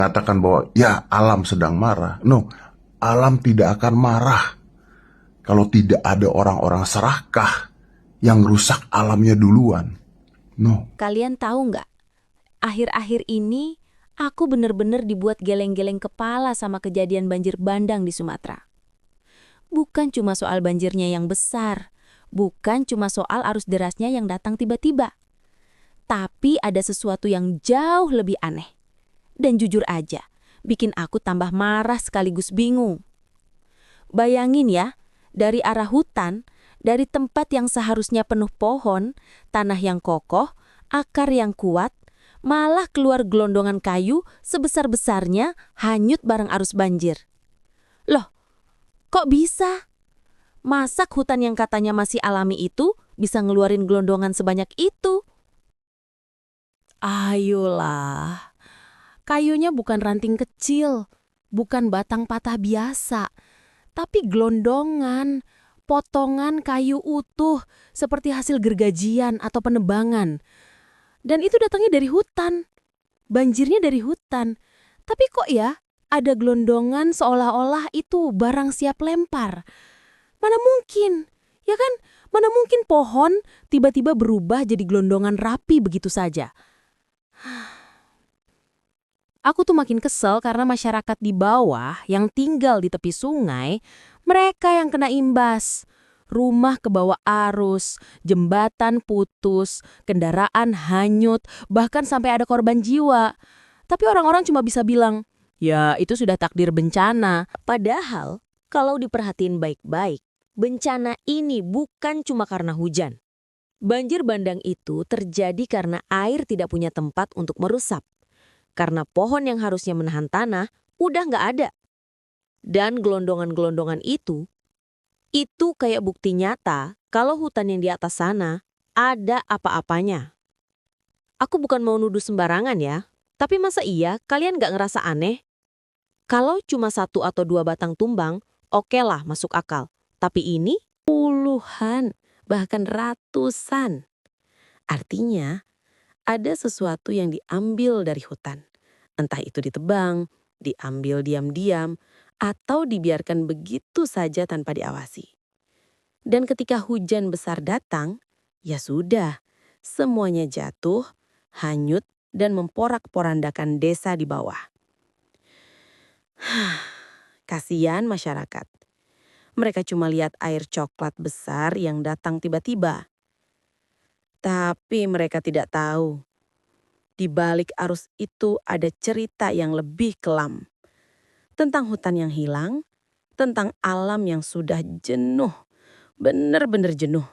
Mengatakan bahwa ya alam sedang marah. No, alam tidak akan marah kalau tidak ada orang-orang serakah yang rusak alamnya duluan. No. Kalian tahu nggak? Akhir-akhir ini aku bener-bener dibuat geleng-geleng kepala sama kejadian banjir bandang di Sumatera. Bukan cuma soal banjirnya yang besar, bukan cuma soal arus derasnya yang datang tiba-tiba. Tapi ada sesuatu yang jauh lebih aneh. Dan jujur aja, bikin aku tambah marah sekaligus bingung. Bayangin ya, dari arah hutan, dari tempat yang seharusnya penuh pohon, tanah yang kokoh, akar yang kuat, malah keluar gelondongan kayu sebesar-besarnya hanyut bareng arus banjir. Loh, kok bisa? Masak hutan yang katanya masih alami itu bisa ngeluarin gelondongan sebanyak itu? Ayolah, kayunya bukan ranting kecil, bukan batang patah biasa, tapi gelondongan, potongan kayu utuh seperti hasil gergajian atau penebangan. Dan itu datangnya dari hutan, banjirnya dari hutan. Tapi kok ya, ada gelondongan seolah-olah itu barang siap lempar. Mana mungkin, ya kan? Mana mungkin pohon tiba-tiba berubah jadi gelondongan rapi begitu saja. Aku tuh makin kesel karena masyarakat di bawah yang tinggal di tepi sungai, mereka yang kena imbas. Rumah kebawa arus, jembatan putus, kendaraan hanyut, bahkan sampai ada korban jiwa. Tapi orang-orang cuma bisa bilang, ya itu sudah takdir bencana. Padahal, kalau diperhatiin baik-baik, bencana ini bukan cuma karena hujan. Banjir bandang itu terjadi karena air tidak punya tempat untuk meresap. Karena pohon yang harusnya menahan tanah udah nggak ada. Dan gelondongan-gelondongan itu kayak bukti nyata kalau hutan yang di atas sana ada apa-apanya. Aku bukan mau nuduh sembarangan ya, tapi masa iya kalian nggak ngerasa aneh? Kalau cuma 1 atau 2 batang tumbang, oke lah masuk akal. Tapi ini Puluhan, bahkan ratusan. Artinya, ada sesuatu yang diambil dari hutan. Entah itu ditebang, diambil diam-diam, atau dibiarkan begitu saja tanpa diawasi. Dan ketika hujan besar datang, ya sudah, semuanya jatuh, hanyut, dan memporak-porandakan desa di bawah. Kasihan masyarakat. Mereka cuma lihat air coklat besar yang datang tiba-tiba. Tapi mereka tidak tahu, di balik arus itu ada cerita yang lebih kelam. Tentang hutan yang hilang, tentang alam yang sudah jenuh, benar-benar jenuh.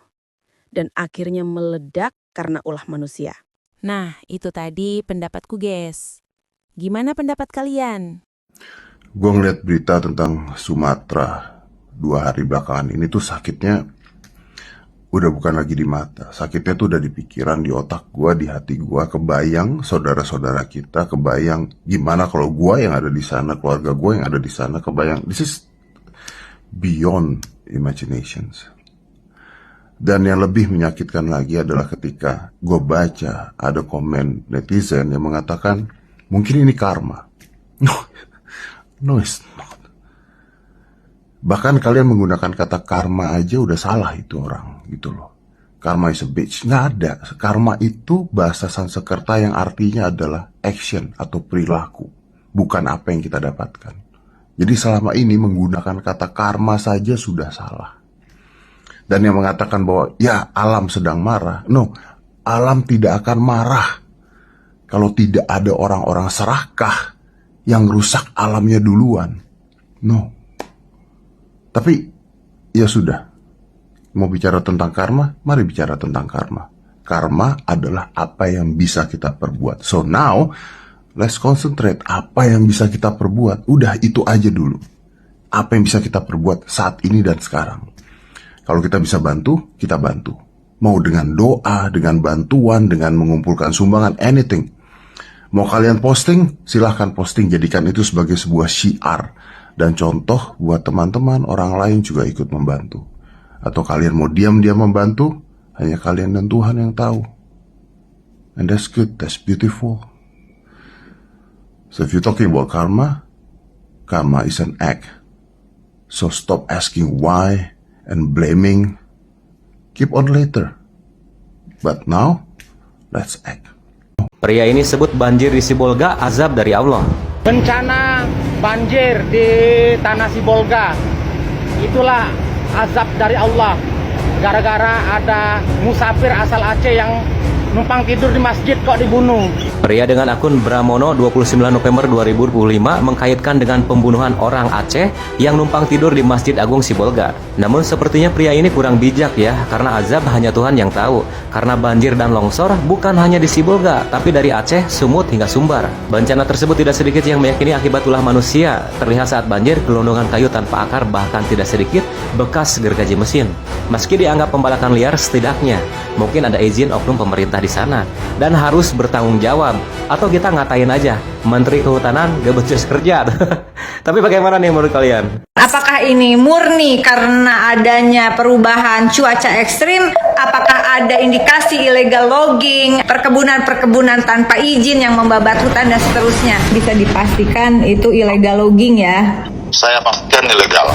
Dan akhirnya meledak karena ulah manusia. Nah, itu tadi pendapatku, guys. Gimana pendapat kalian? Gue ngeliat berita tentang Sumatera 2 hari belakangan ini tuh sakitnya udah bukan lagi di mata. Sakitnya tuh udah di pikiran, di otak gue, di hati gue. Kebayang saudara-saudara kita, kebayang gimana kalau gue yang ada di sana, keluarga gue yang ada di sana, kebayang. This is beyond imaginations. Dan yang lebih menyakitkan lagi adalah ketika gue baca ada komen netizen yang mengatakan mungkin ini karma. No, it's not. Bahkan kalian menggunakan kata karma aja udah salah itu orang gitu loh. Karma is a bitch. Nggak ada. Karma itu bahasa Sanskerta yang artinya adalah action atau perilaku. Bukan apa yang kita dapatkan. Jadi selama ini menggunakan kata karma saja sudah salah. Dan yang mengatakan bahwa ya alam sedang marah. No, alam tidak akan marah kalau tidak ada orang-orang serakah yang rusak alamnya duluan. No. Tapi ya sudah. Mau bicara tentang karma, mari bicara tentang karma. Karma adalah apa yang bisa kita perbuat. So now, let's concentrate apa yang bisa kita perbuat. Udah itu aja dulu. Apa yang bisa kita perbuat saat ini dan sekarang. Kalau kita bisa bantu, kita bantu. Mau dengan doa, dengan bantuan, dengan mengumpulkan sumbangan, anything. Mau kalian posting, silahkan posting. Jadikan itu sebagai sebuah syiar. Dan contoh buat teman-teman, orang lain juga ikut membantu. Atau kalian mau diam-diam membantu, hanya kalian dan Tuhan yang tahu. And that's good, that's beautiful. So if you're talking about karma, karma is an act. So stop asking why and blaming. Keep on later. But now, let's act. Pria ini sebut banjir di Sibolga azab dari Allah. Bencana banjir di Tanah Sibolga itulah azab dari Allah, gara-gara ada musafir asal Aceh yang numpang tidur di masjid kok dibunuh. Pria dengan akun Bramono 29 November 2025 mengkaitkan dengan pembunuhan orang Aceh yang numpang tidur di Masjid Agung Sibolga. Namun sepertinya pria ini kurang bijak ya, karena azab hanya Tuhan yang tahu. Karena banjir dan longsor bukan hanya di Sibolga, tapi dari Aceh, Sumut hingga Sumbar. Bencana tersebut tidak sedikit yang meyakini akibat ulah manusia. Terlihat saat banjir, gelondongan kayu tanpa akar, bahkan tidak sedikit bekas gergaji mesin. Meski dianggap pembalakan liar, setidaknya mungkin ada izin oknum pemerintah di sana dan harus bertanggung jawab. Atau kita ngatain aja Menteri Kehutanan gak becus kerja. Tapi bagaimana nih menurut kalian? Apakah ini murni karena adanya perubahan cuaca ekstrim? Apakah ada indikasi illegal logging, perkebunan-perkebunan tanpa izin yang membabat hutan dan seterusnya? Bisa dipastikan itu illegal logging ya. Saya pastikan ilegal.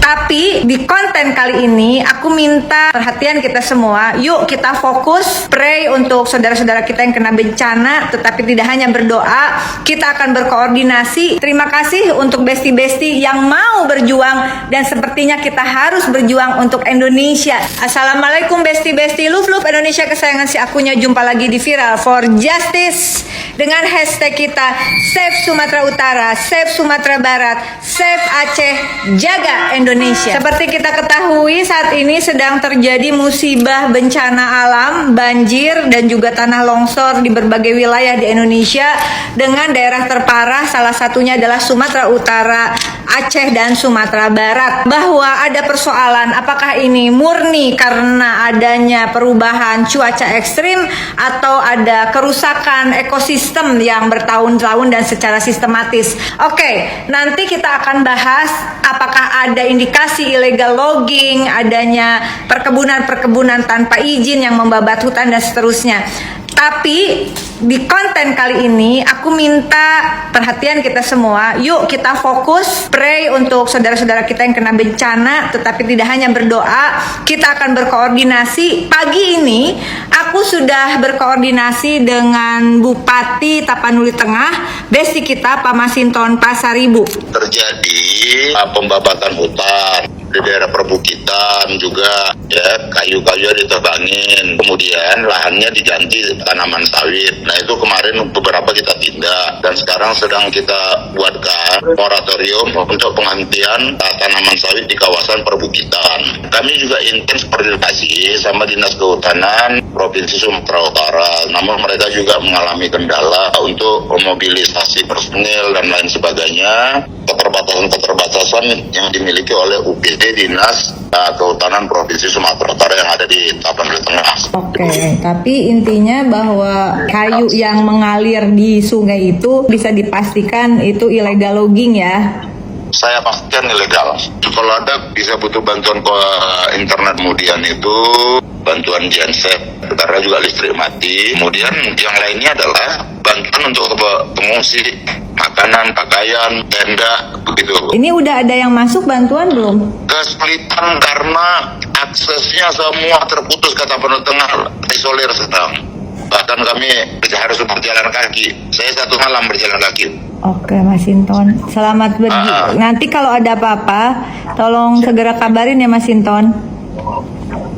Tapi di konten kali ini aku minta perhatian kita semua. Yuk kita fokus, pray untuk saudara-saudara kita yang kena bencana. Tetapi tidak hanya berdoa, kita akan berkoordinasi. Terima kasih untuk besti-besti yang mau berjuang. Dan sepertinya kita harus berjuang untuk Indonesia. Assalamualaikum besti-besti, love Indonesia kesayangan si akunya. Jumpa lagi di Viral for Justice dengan hashtag kita Save Sumatera Utara, Save Sumatera Barat, Save Aceh, jaga Indonesia. Seperti kita ketahui saat ini sedang terjadi musibah bencana alam, banjir dan juga tanah longsor di berbagai wilayah di Indonesia dengan daerah terparah salah satunya adalah Sumatera Utara, Aceh dan Sumatera Barat. Bahwa ada persoalan apakah ini murni karena adanya perubahan cuaca ekstrim atau ada kerusakan ekosistem yang bertahun-tahun dan secara sistematis. Oke, nanti kita akan bahas apakah ada indikasi illegal logging, adanya perkebunan-perkebunan tanpa izin yang membabat hutan dan seterusnya. Tapi di konten kali ini aku minta perhatian kita semua. Yuk kita fokus, pray untuk saudara-saudara kita yang kena bencana. Tetapi tidak hanya berdoa, kita akan berkoordinasi. Pagi ini aku sudah berkoordinasi dengan Bupati Tapanuli Tengah, besti kita Pak Masinton Pasaribu. Terjadi pembabatan hutan di daerah perbukitan juga, ya, kayu-kayu ditebangin, kemudian lahannya diganti tanaman sawit. Nah itu kemarin beberapa kita tindak dan sekarang sedang kita buatkan moratorium untuk penghentian tanaman sawit di kawasan perbukitan. Kami juga intens koordinasi sama Dinas Kehutanan Provinsi Sumatera Utara, namun mereka juga mengalami kendala untuk memobilisasi personil dan lain sebagainya, keterbatasan-keterbatasan yang dimiliki oleh UPD Dinas Kehutanan Provinsi Sumatera Utara yang ada di Tapanuli Tengah. Oke, tapi intinya bahwa kayu yang mengalir di sungai itu bisa dipastikan itu illegal logging ya. Saya pastikan ilegal. Kalau ada bisa butuh bantuan ke internet, kemudian itu bantuan genset karena juga listrik mati. Kemudian yang lainnya adalah bantuan untuk pengungsi, makanan, pakaian, tenda, begitu. Ini udah ada yang masuk bantuan belum? Kesulitan karena aksesnya semua terputus ke Tapanuli Tengah, isolir sedang. Bahkan kami harus berjalan kaki. Saya 1 malam berjalan kaki. Oke, Mas Sinton. Selamat nanti kalau ada apa-apa, tolong segera kabarin ya, Mas Sinton.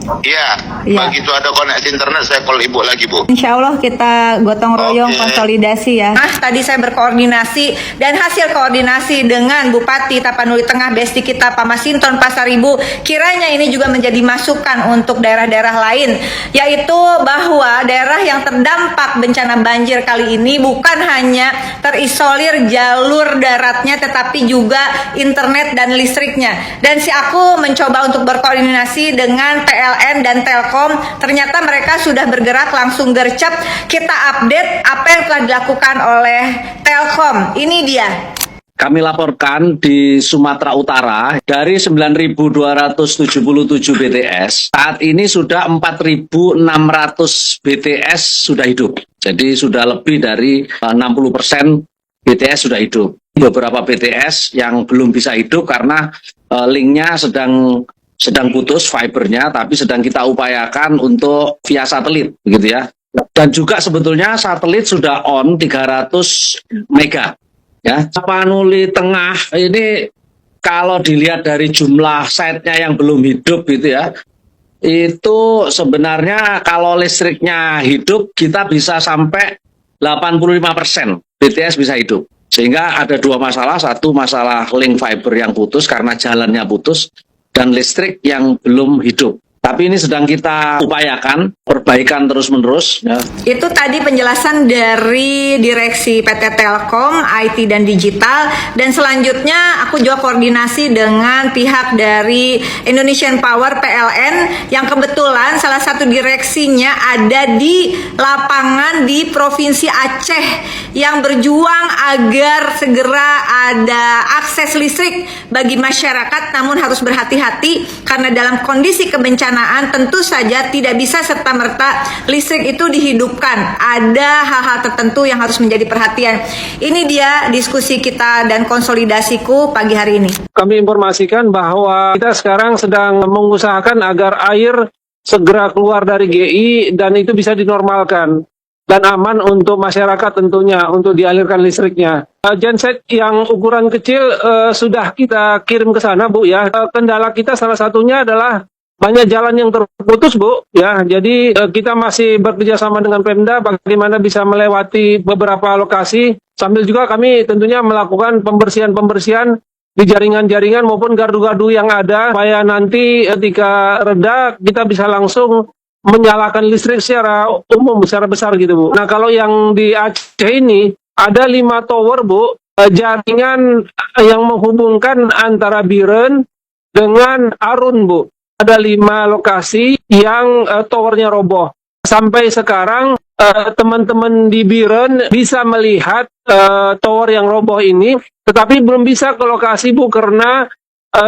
Iya, Iya. begitu ada koneksi internet saya call ibu lagi, Bu. Insya Allah kita gotong royong Oke. konsolidasi ya. Tadi saya berkoordinasi dan hasil koordinasi dengan Bupati Tapanuli Tengah besti kita Pak Masinton Pasaribu, kiranya ini juga menjadi masukan untuk daerah-daerah lain, yaitu bahwa daerah yang terdampak bencana banjir kali ini bukan hanya terisolir jalur daratnya tetapi juga internet dan listriknya. Dan si aku mencoba untuk berkoordinasi dengan PLN dan Telkom, ternyata mereka sudah bergerak langsung gercep. Kita update apa yang telah dilakukan oleh Telkom. Ini dia. Kami laporkan di Sumatera Utara dari 9.277 BTS, saat ini sudah 4.600 BTS sudah hidup. Jadi sudah lebih dari 60% BTS sudah hidup. Beberapa BTS yang belum bisa hidup karena linknya sedang putus fibernya, tapi sedang kita upayakan untuk via satelit, begitu ya. Dan juga sebetulnya satelit sudah on 300 mega. Ya, Tapanuli Tengah ini kalau dilihat dari jumlah site-nya yang belum hidup gitu ya, itu sebenarnya kalau listriknya hidup kita bisa sampai 85% BTS bisa hidup. Sehingga ada dua masalah, satu masalah link fiber yang putus karena jalannya putus, dan listrik yang belum hidup. Tapi ini sedang kita upayakan, perbaikan terus-menerus. Ya. Itu tadi penjelasan dari Direksi PT Telkom, IT dan Digital. Dan selanjutnya aku juga koordinasi dengan pihak dari Indonesian Power PLN yang kebetulan salah satu direksinya ada di lapangan di Provinsi Aceh yang berjuang agar segera ada akses listrik bagi masyarakat, namun harus berhati-hati karena dalam kondisi kebencanaan tentu saja tidak bisa serta-merta listrik itu dihidupkan. Ada hal-hal tertentu yang harus menjadi perhatian. Ini dia diskusi kita dan konsolidasiku pagi hari ini. Kami informasikan bahwa kita sekarang sedang mengusahakan agar air segera keluar dari GI dan itu bisa dinormalkan dan aman untuk masyarakat tentunya untuk dialirkan listriknya. Genset yang ukuran kecil sudah kita kirim ke sana, Bu ya. Kendala kita salah satunya adalah banyak jalan yang terputus, Bu. Ya, jadi kita masih bekerja sama dengan Pemda bagaimana bisa melewati beberapa lokasi. Sambil juga kami tentunya melakukan pembersihan-pembersihan di jaringan-jaringan maupun gardu-gardu yang ada supaya nanti ketika reda kita bisa langsung menyalakan listrik secara umum, secara besar gitu, Bu. Nah, kalau yang di Aceh ini ada 5 tower, Bu, jaringan yang menghubungkan antara Biren dengan Arun, Bu. Ada 5 lokasi yang towernya roboh. Sampai sekarang teman-teman di Biren bisa melihat tower yang roboh ini, tetapi belum bisa ke lokasi, Bu, karena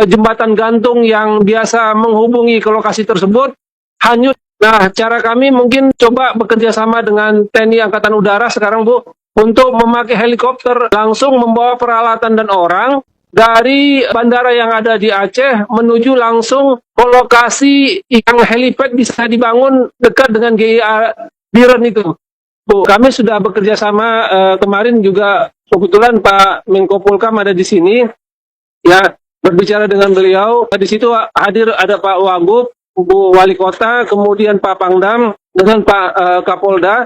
jembatan gantung yang biasa menghubungi ke lokasi tersebut hanyut. Nah, cara kami mungkin coba bekerja sama dengan TNI Angkatan Udara sekarang, Bu, untuk memakai helikopter langsung membawa peralatan dan orang dari bandara yang ada di Aceh menuju langsung ke lokasi yang helipad bisa dibangun dekat dengan GIA Biren itu. Bu, kami sudah bekerja sama kemarin juga kebetulan Pak Menko Polkam ada di sini, ya berbicara dengan beliau. Di situ hadir ada Pak Wagub, Bu Wali Kota, kemudian Pak Pangdam dengan Pak Kapolda.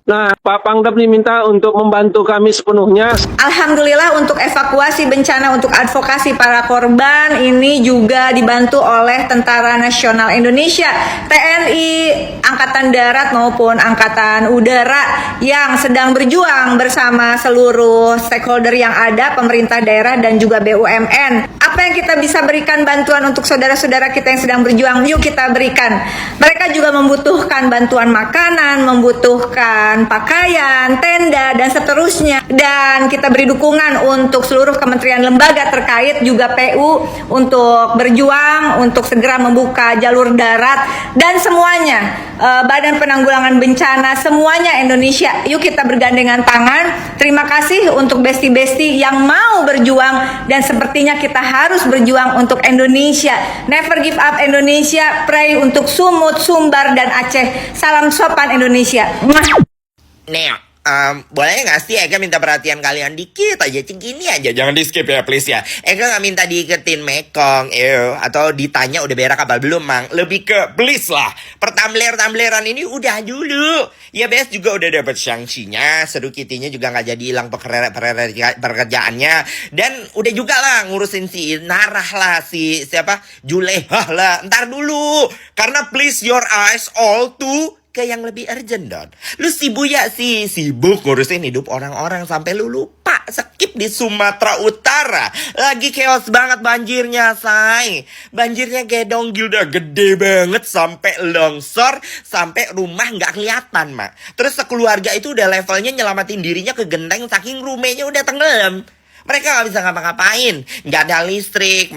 Nah, Pak Pangdam diminta untuk membantu kami sepenuhnya. Alhamdulillah untuk evakuasi bencana, untuk advokasi para korban ini juga dibantu oleh Tentara Nasional Indonesia, TNI, Angkatan Darat maupun Angkatan Udara yang sedang berjuang bersama seluruh stakeholder yang ada, pemerintah daerah dan juga BUMN. Apa yang kita bisa berikan bantuan untuk saudara-saudara kita yang sedang berjuang, yuk kita berikan. Mereka juga membutuhkan bantuan makanan, membutuhkan pakaian, tenda, dan seterusnya. Dan kita beri dukungan untuk seluruh kementerian lembaga terkait, juga PU, untuk berjuang, untuk segera membuka jalur darat, dan semuanya, Badan Penanggulangan Bencana, semuanya Indonesia. Yuk kita bergandengan tangan. Terima kasih untuk besti-besti yang mau berjuang, dan sepertinya kita harus berjuang untuk Indonesia. Never give up Indonesia, pray untuk Sumut, Sumbar, dan Aceh. Salam sopan Indonesia. Nih, boleh nggak sih Eka minta perhatian kalian dikit aja, segini aja, jangan di skip ya please ya. Eka nggak minta diiketin mekong, atau ditanya udah berak apa belum, Mang. Lebih ke please lah, pertamler-tamleran ini udah dulu. Ya Bes juga udah dapet sanksinya, Seru Kitinya juga nggak jadi hilang pekerjaannya, dan udah juga lah ngurusin si Narah lah, si siapa Julehah lah. Ntar dulu, karena please your eyes all to ke yang lebih urgent, Don. Lu sibuk ya sih, sibuk ngurusin hidup orang-orang sampai lu lupa skip di Sumatera Utara. Lagi chaos banget banjirnya, say. Banjirnya gedong udah gede banget sampai longsor, sampai rumah nggak kelihatan, Mak. Terus sekeluarga itu udah levelnya nyelamatin dirinya ke genteng saking rumahnya udah tenggelam. Mereka nggak bisa ngapa-ngapain, nggak ada listrik,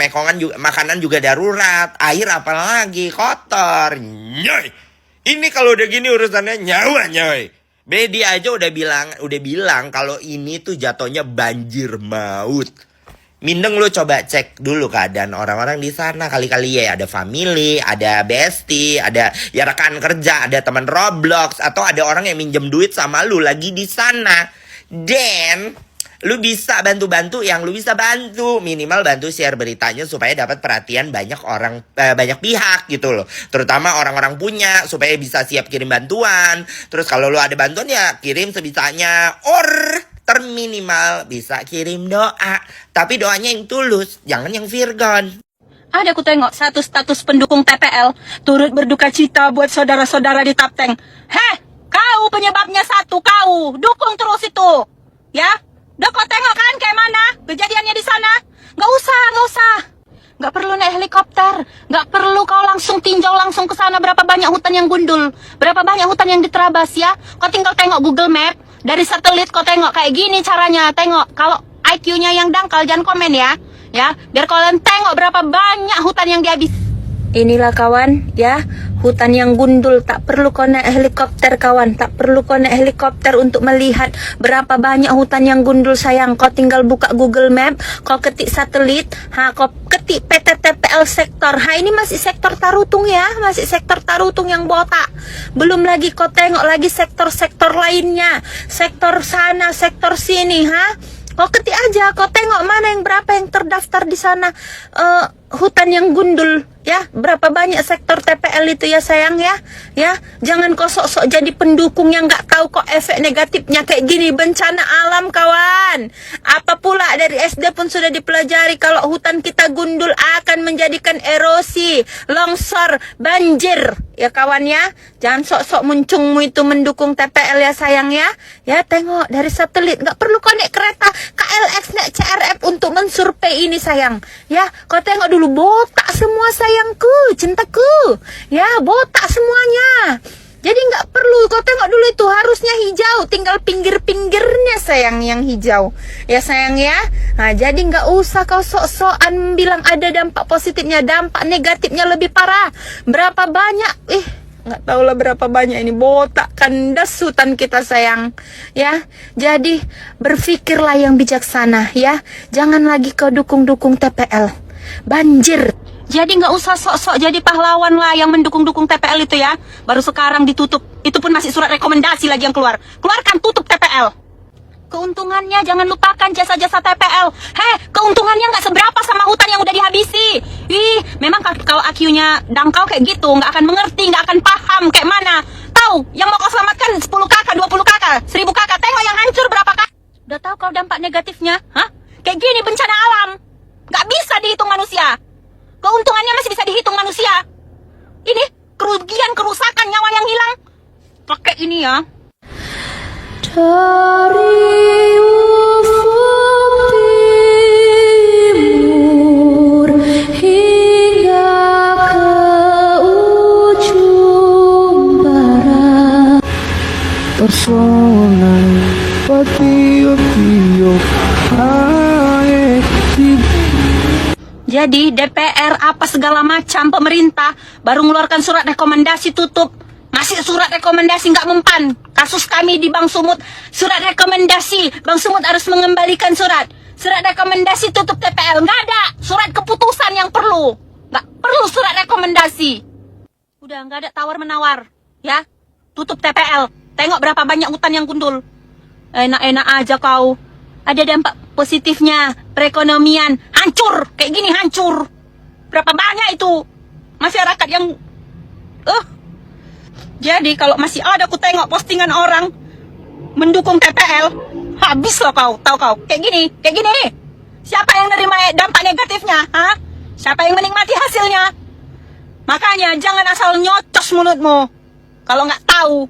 makanan juga darurat, air apalagi kotor, nyoy. Ini kalau udah gini urusannya nyawa, nyoy. Bedi aja udah bilang kalau ini tuh jatuhnya banjir maut. Mindeng lu coba cek dulu keadaan orang-orang di sana, kali-kali ya ada family, ada bestie, ada ya rekan kerja, ada teman Roblox, atau ada orang yang minjem duit sama lu lagi di sana. Dan lu bisa bantu-bantu yang lu bisa bantu, minimal bantu share beritanya supaya dapat perhatian banyak orang, banyak pihak gitu loh. Terutama orang-orang punya supaya bisa siap kirim bantuan. Terus kalau lu ada bantuan ya kirim sebisanya, or terminimal bisa kirim doa. Tapi doanya yang tulus, jangan yang virgon. Ada aku tengok satu status pendukung TPL turut berduka cita buat saudara-saudara di Tapteng. Heh, kau penyebabnya satu, kau dukung terus itu, ya? Udah kau tengok kan kayak mana kejadiannya di sana? Nggak usah. Nggak perlu naik helikopter, nggak perlu kau langsung tinjau langsung ke sana berapa banyak hutan yang gundul, berapa banyak hutan yang diterabas ya. Kau tinggal tengok Google Map dari satelit, kau tengok kayak gini caranya. Tengok kalau IQ-nya yang dangkal jangan komen ya, biar kalian tengok berapa banyak hutan yang dihabis. Inilah kawan, ya, hutan yang gundul. Tak perlu kau naik helikopter kawan, tak perlu kau naik helikopter untuk melihat berapa banyak hutan yang gundul sayang. Kau tinggal buka Google Map, kau ketik satelit, kau ketik PT TPL sektor. Ini masih sektor Tarutung ya, masih sektor Tarutung yang botak. Belum lagi kau tengok lagi sektor-sektor lainnya, sektor sana, sektor sini, Kau ketik aja, kau tengok mana yang berapa yang terdaftar di sana hutan yang gundul, ya. Berapa banyak sektor TPL itu ya sayang ya. Jangan kau sok-sok jadi pendukung yang nggak tahu kok efek negatifnya kayak gini. Bencana alam kawan. Apa pula dari SD pun sudah dipelajari kalau hutan kita gundul akan menjadikan erosi, longsor, banjir. Ya kawan ya, jangan sok-sok muncungmu itu mendukung TPL ya sayang ya. Ya tengok dari satelit, nggak perlu kau naik kereta KLX naik CRF untuk mensurvei ini sayang. Ya, kau tengok dulu botak semua sayangku, cintaku. Ya, botak semuanya. Jadi nggak perlu kau tengok dulu itu harusnya hijau, tinggal pinggir-pinggirnya sayang yang hijau. Ya sayang ya. Nah, jadi nggak usah kau sok-sokan bilang ada dampak positifnya, dampak negatifnya lebih parah. Berapa banyak? Nggak tahu lah berapa banyak ini botak kandas hutan kita sayang. Ya, jadi berpikirlah yang bijaksana ya. Jangan lagi kau dukung-dukung TPL. Banjir. Jadi nggak usah sok-sok jadi pahlawan lah yang mendukung-dukung TPL itu ya. Baru sekarang ditutup. Itu pun masih surat rekomendasi lagi yang keluar. Keluarkan, tutup TPL. Keuntungannya jangan lupakan jasa-jasa TPL. Keuntungannya nggak seberapa sama hutan yang udah dihabisi. Memang kalau IQ-nya dangkal kayak gitu, nggak akan mengerti, nggak akan paham kayak mana. Tahu, yang mau kau selamatkan 10 kakak, 20 kakak, 1000 kakak. Tengok yang hancur berapa kakak. Udah tahu kalau dampak negatifnya? Kayak gini bencana alam. Nggak bisa dihitung manusia. Keuntungannya masih bisa dihitung manusia. Ini kerugian, kerusakan, nyawa yang hilang. Pakai ini ya. Dari ufuk timur hingga ke ujung barat, pesona tiup-tiup air. Jadi DPR apa segala macam pemerintah baru mengeluarkan surat rekomendasi tutup. Masih surat rekomendasi nggak mempan. Kasus kami di Bang Sumut, surat rekomendasi. Bang Sumut harus mengembalikan surat. Surat rekomendasi tutup TPL. Nggak ada. Surat keputusan yang perlu. Nggak perlu surat rekomendasi. Udah nggak ada tawar-menawar. Ya, tutup TPL. Tengok berapa banyak hutan yang gundul. Enak-enak aja kau. Ada dampak positifnya, perekonomian. Hancur. Kayak gini hancur. Berapa banyak itu masyarakat yang... Jadi kalau masih ada aku tengok postingan orang mendukung TPL, habis loh kau, tahu kau. Kayak gini. Siapa yang nerima dampak negatifnya? Siapa yang menikmati hasilnya? Makanya jangan asal nyocos mulutmu kalau nggak tahu.